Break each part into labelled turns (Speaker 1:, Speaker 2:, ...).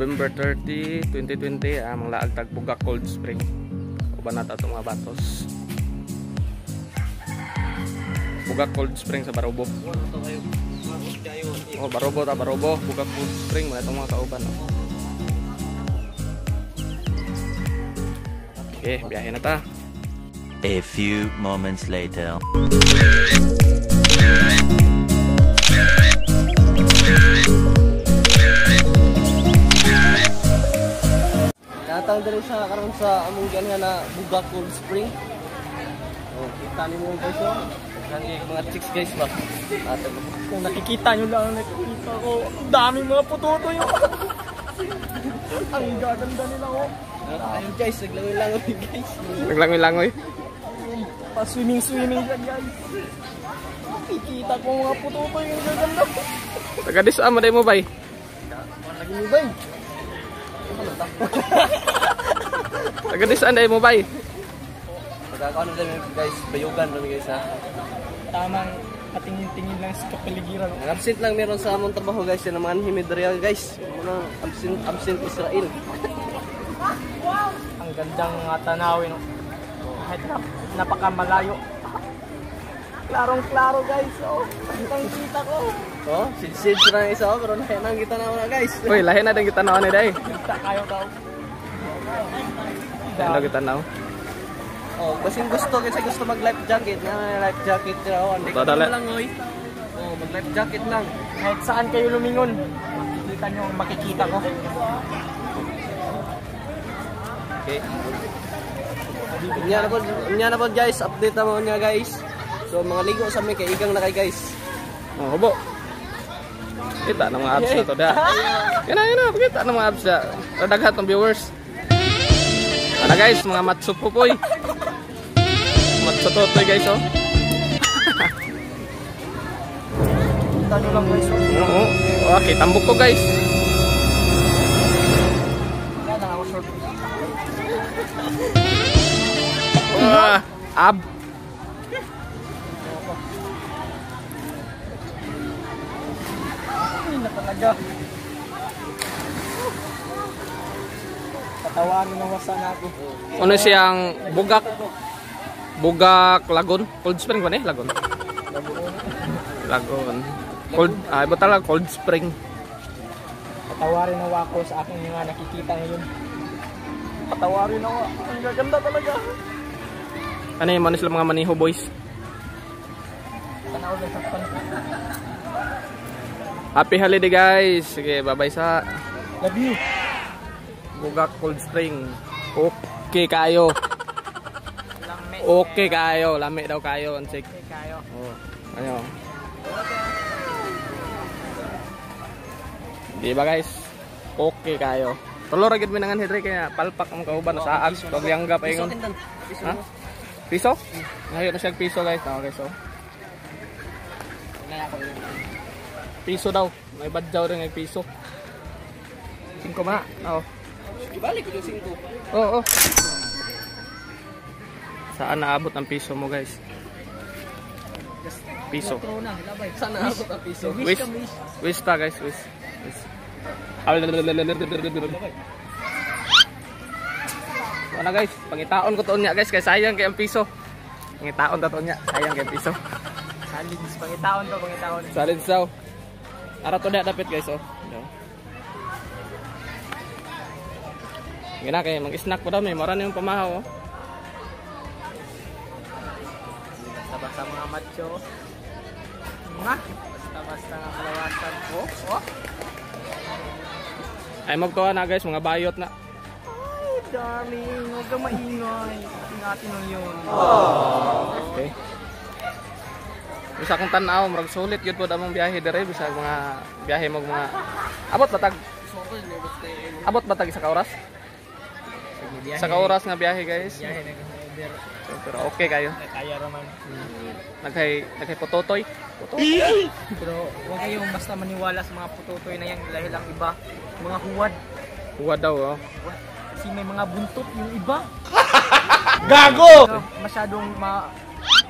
Speaker 1: November 30, 2020, mga laagtag Bugak Cold Spring. Uban nata itong mga batos. Bugak Cold Spring sa Barobo. Oh, Barobo ta, Barobo. Bugak Cold Spring, mga itong mga kauban. Oh. Okay, biyahe na ta.
Speaker 2: A few moments later.
Speaker 3: Natang diri sa karon sa among gian na Bugak Cold Spring. Oh, kita niyo mo guys, oh. Kani mga chicks guys ba. Ato kung nakikita niyo lang, nakikita ko, ang daming mga pututoy. Ang gaganda nila, oh. Ayun guys, naglangoy-langoy guys.
Speaker 1: Naglangoy-langoy.
Speaker 3: Pa-swimming dyan guys. Nakikita ko mga pututoy, ang gaganda.
Speaker 1: Taga-disa mo day mo bay.
Speaker 3: Lagi mo bay.
Speaker 1: Taga-disa day mo bay.
Speaker 3: Pagkakaano din guys, bayugan lang guys ha.
Speaker 4: Tamang patingin-tingin lang sa kapaligiran.
Speaker 3: Ang absent lang meron sa among trabaho guys, yan ang mga himidriya guys. Muna absent Israel.
Speaker 4: Ang gandang tanawin, no? Kahit napakamalayo. Klarong-klaro guys, oh. Ang kita ko.
Speaker 3: Oh, sid na isa oh, pero lahi nang kita na guys.
Speaker 1: Uy, lahi na din kita na ni day.
Speaker 4: Kita kayo daw.
Speaker 1: Hello kita na.
Speaker 3: Oh, kasi gusto mag life jacket, na life jacket raw. Hindi ko lang oy. Oh, mag life jacket lang.
Speaker 4: Kahit saan kayo lumingon, makikita nyo ang makikita ko.
Speaker 3: Okay. Nya na po guys, update na mo niya guys. So mga ligo sa may kaigang na kay guys.
Speaker 1: Oh, hubo. Kita ng mga abs na to da. Yan na, kita ng mga abs na. Daghat ng viewers. Ano guys, mga matsupupoy. Matsutotoy guys, oh.
Speaker 4: Kita nyo lang guys, oh.
Speaker 1: Oo. Okay, tambok ko guys.
Speaker 4: Yan na ako short.
Speaker 1: Ab.
Speaker 4: Hindi na talaga. Patawarin ng wasa na ako.
Speaker 1: Ano siyang Bugak Lagon? Cold Spring ba ni? Lagon. Lagon. Cold, iba talaga Cold Spring.
Speaker 4: Patawarin ng wako sa aking mga nakikita ngayon. Patawarin ng wako. Ang gaganda talaga.
Speaker 1: Ano yung manis lang mga maniho boys?
Speaker 4: Tanaw lang sa pan.
Speaker 1: Happy holiday guys. Sige, bye-bye sa
Speaker 4: Love you.
Speaker 1: Bugak Cold Spring. Okay kayo. Okay kayo. Lami daw kayo. Ansik.
Speaker 4: Okay kayo.
Speaker 1: Oh, ano? Di ba guys? Okay kayo. Tulo ra gid mi nangan hidre kaya palpak ang kauban sa ags pag liangga pa ingon. Ha? Piso? Ngayon na siya piso guys. Okay, so. Piso daw. May badjaw rin ng piso. 5 ma. Oo.
Speaker 3: Ibalik ko yung 5.
Speaker 1: Oo. Saan naabot ang piso mo guys? Piso.
Speaker 3: Saan naabot ang piso?
Speaker 1: Wish ta guys. Wish. Wala guys. Pangitaon ko to niya guys. Kaya sayang kay ang piso. Pangitaon to niya. Sayang kay ang piso.
Speaker 4: Salins. Pangitaon to. Pangitaon.
Speaker 1: Salins daw. Ara to na dapat guys, oh. Gina kay mag-snack pa daw may mara na yung pamahaw, oh.
Speaker 4: Basta-basta mga macho. Basta-basta nga kalawasan ko. Oh.
Speaker 1: Ay magkuha na guys, mga bayot na.
Speaker 4: Ay, darling. Huwag kang maingay. Ingatan mo yun.
Speaker 1: Okay. Bisa kong tanaw, marag sulit yun po damang biyahe dire. Bisa mga biyahe mo mga... Abot batag? Abot batag sa kauras? Sa kauras nga biyahe guys.
Speaker 4: Biyahe nag-order.
Speaker 1: Pero okay kayo.
Speaker 4: Kaya raman.
Speaker 1: Naghay pototoy.
Speaker 4: Pero huwag kayong basta maniwala sa mga pututoy na yan dahil ang iba, mga huwad.
Speaker 1: Huwad daw, oh.
Speaker 4: Kasi may mga buntot yung iba.
Speaker 1: Gago!
Speaker 4: Masyadong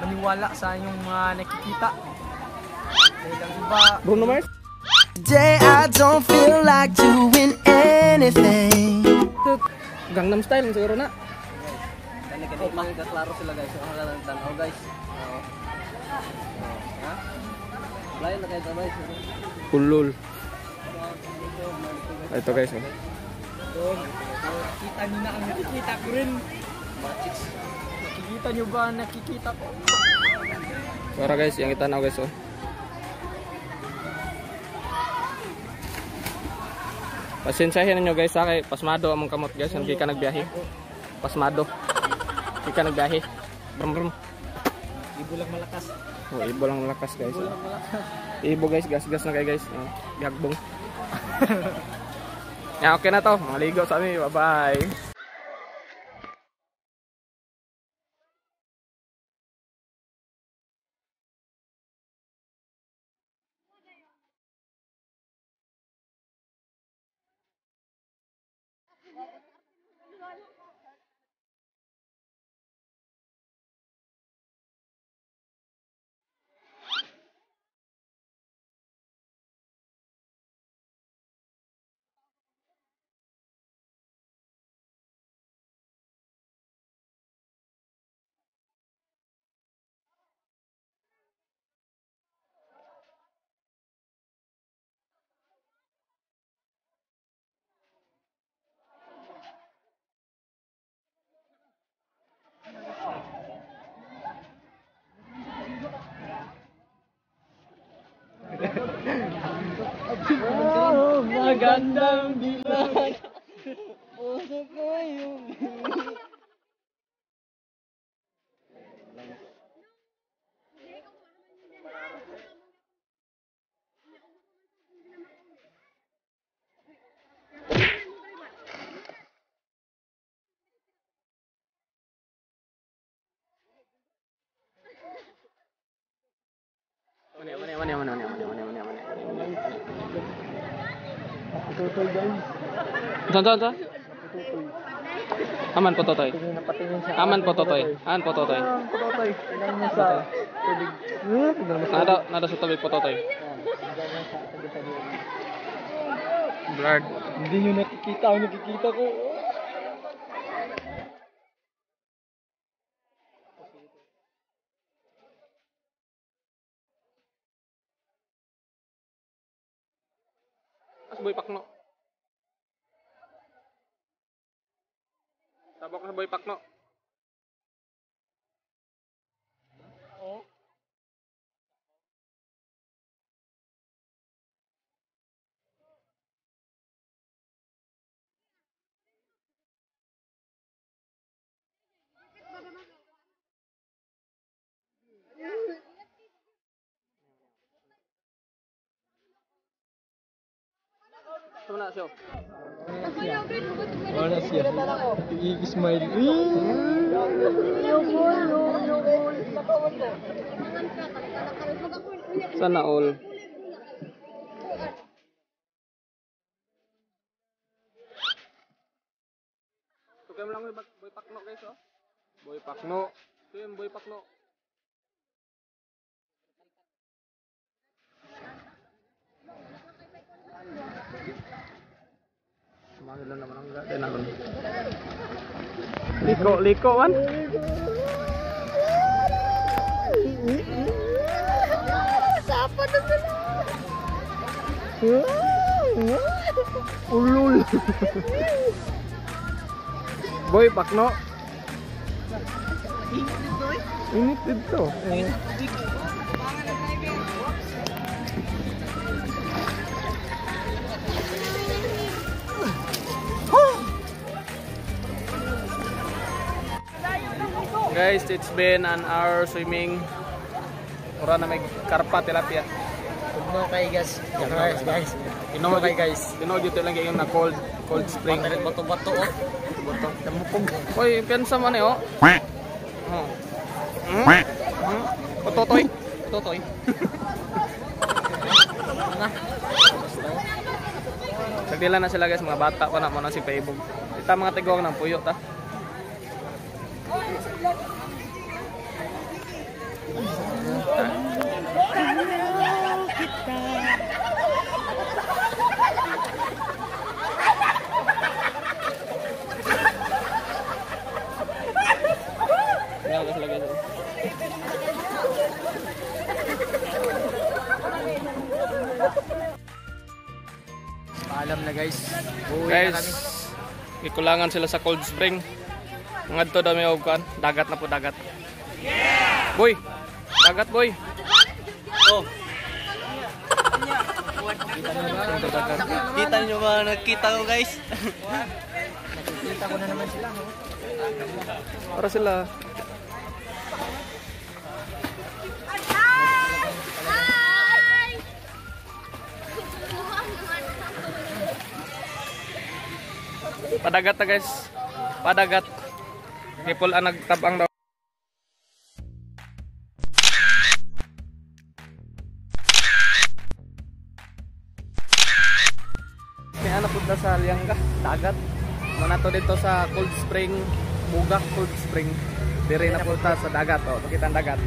Speaker 4: maniwala sa inyong mga nakikita. Dahil ang iba...
Speaker 1: Bruno Mars?
Speaker 5: Today I don't feel like doing anything.
Speaker 1: Gangnam Style siguro na.
Speaker 3: Kani magkaklaro sila guys. Ang lang tanaw guys. Ha? Lain na kayo guys.
Speaker 1: Ulul. Ito guys. Oh.
Speaker 4: Kita niyo na ang nakikita ko rin. Nakikita niyo ba? Nakikita ko.
Speaker 1: Para guys, yang itanaw guys oh. Pasensyahin ninyo guys sa kay pasmado among kamot guys, hindi ka nagbiyahe. Pasmado. Hindi ka nagbiyahe. Brum brum.
Speaker 4: Ibo lang malakas.
Speaker 1: Oh, ibo lang malakas guys. Ibo guys, gas-gas na kay guys. Oh, gagbong. Ya, okay na to. Maligo sa amin. Bye-bye.
Speaker 4: Oh, magandang dilag. Puso ko yung... Pututoy guys.
Speaker 1: Saan? Aman po totoy.
Speaker 4: Napatingin siya.
Speaker 1: Aman po totoy. Aman po totoy.
Speaker 4: Pututoy. Tingnan niya sa tubig.
Speaker 1: Nada sa tubig po totoy. Blurred.
Speaker 4: Hindi nyo nakikita. Ang nakikita ko.
Speaker 1: Boy Pakno. Tabok sa Boy Pakno.
Speaker 4: Oh.
Speaker 1: Sumana siya.
Speaker 4: Wala siya. I-smile.
Speaker 1: Sana all. Tukay mo lang Boy Pakno guys oh. Boy Pakno. Ito yung Boy Pakno. Sumangin lang naman ang gaten ako. Liko man.
Speaker 5: Sapa na sila.
Speaker 1: Ulul. Boy Pakno. Init dito. Guys, it's been an hour swimming. Ura na may karpa tilapia.
Speaker 4: Tugnaw kay guys. Guys.
Speaker 1: Tinood kay guys. Tinood dito lang kayong na cold spring.
Speaker 4: Bato-bato oh.
Speaker 1: Bato.
Speaker 4: Namupog.
Speaker 1: Oy, pensa man eh oh. Oh. Pototoy. Pototoy. Sagdila na sila guys, mga bata pa na mo na si Paibog. Kita mga tigong ng puyo ta.
Speaker 4: alam na guys. Uuwi na
Speaker 1: Guys,
Speaker 4: kami.
Speaker 1: ikulangan sila sa cold spring. Ngadto daw may ogkan, dagat na po dagat. Boy, dagat boy.
Speaker 3: Oh. Kita niyo ba nakita ko guys?
Speaker 4: Nakikita ko na naman sila. No?
Speaker 1: Para sila. Padagat na guys. Padagat. Kipul ang nagtabang daw. Kaya napunta sa Liangga, dagat. Muna to dito sa Cold Spring, Bugak Cold Spring. Dire na punta sa dagat, oh, pakita ang dagat.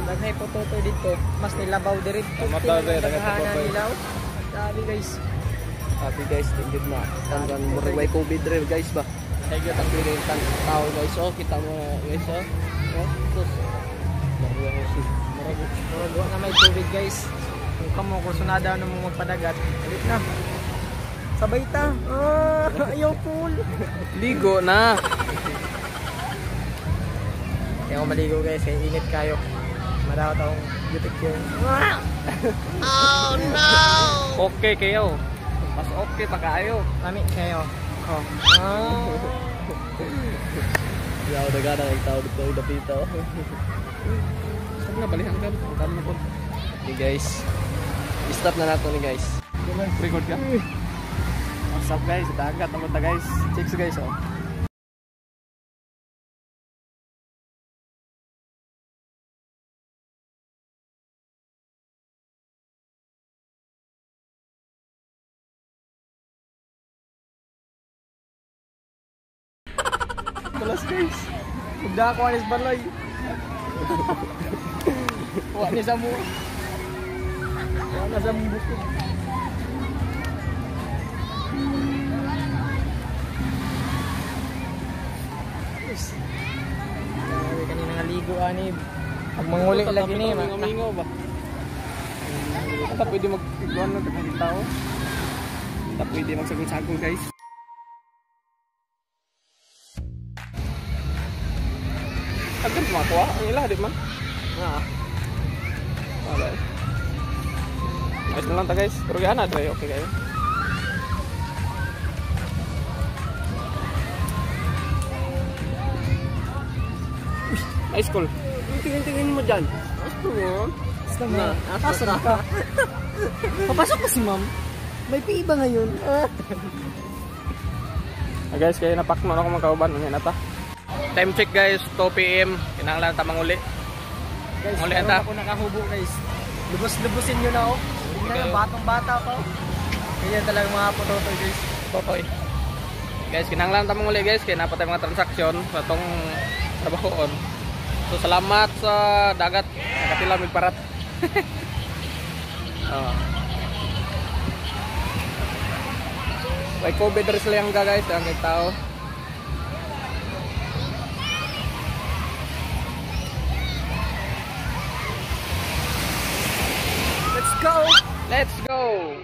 Speaker 4: Daghay po to dito. Mas nilabaw diri.
Speaker 1: Mataw diri, daghay po
Speaker 4: Naghahanan
Speaker 1: totoy.
Speaker 4: nila. Oh. Sabi guys.
Speaker 3: Happy guys, tingid na. Tanggan murag way COVID drill guys ba. Kaya ang pili tao guys. Oh, kita mo guys oh. Oh, sus.
Speaker 4: Murag na may COVID guys. Kung kamo kursunada na mo magpadagat, ulit na. Sabay ta. Ayaw pool.
Speaker 1: Ligo na.
Speaker 4: Kaya ako maligo guys, kaya init kayo. Marawat akong butik yun.
Speaker 1: Okay kayo. Mas okay pa kayo.
Speaker 4: Mami, kayo. Oh.
Speaker 3: Yaw daga na tao dito dapito.
Speaker 1: Saan na balihan ka? Ang dami na po.
Speaker 3: Okay guys. Stop na nato ni guys.
Speaker 1: Record ka? What's up guys? Dagat naman ta guys. Chicks guys oh.
Speaker 4: Tulas guys. Udah ako anis balay. Wala ni sa mo. Wala sa mo bukid. Yes. Kanina naligo anib. Pag manguli lagi ni ma.
Speaker 1: Mingaw ba? Ata pwede mag-iguan na ng tao. Ata pwede magsagol-sagol guys. Agad makuha. Ang ilah di man. Wala eh. Ayos na lang ta guys. Pero gana dre. Okay kayo. High school.
Speaker 3: Tingin mo dyan.
Speaker 4: Basta na. Pasok ka. Papasok ko si ma'am. May PE ba ngayon?
Speaker 1: Guys, kaya napakman ako mga kauban. Ano na ta? Time check guys, 2 PM. Kinahanglan ta manguli.
Speaker 4: Guys,
Speaker 1: Muli
Speaker 4: meron
Speaker 1: ata.
Speaker 4: ako nakahubo guys. Lubos-lubosin nyo na ako. Tingnan na, batang-bata pa. Kaya talaga mga pototoy guys.
Speaker 1: Totoy. Guys, kinahanglan ta manguli guys. Kaya napatay mga transaksyon sa tong trabahoon. So salamat sa dagat. Nakatila mig parat. Oh. May COVID rin sila yung guys. Ang tao.
Speaker 4: Let's go!
Speaker 1: Let's go!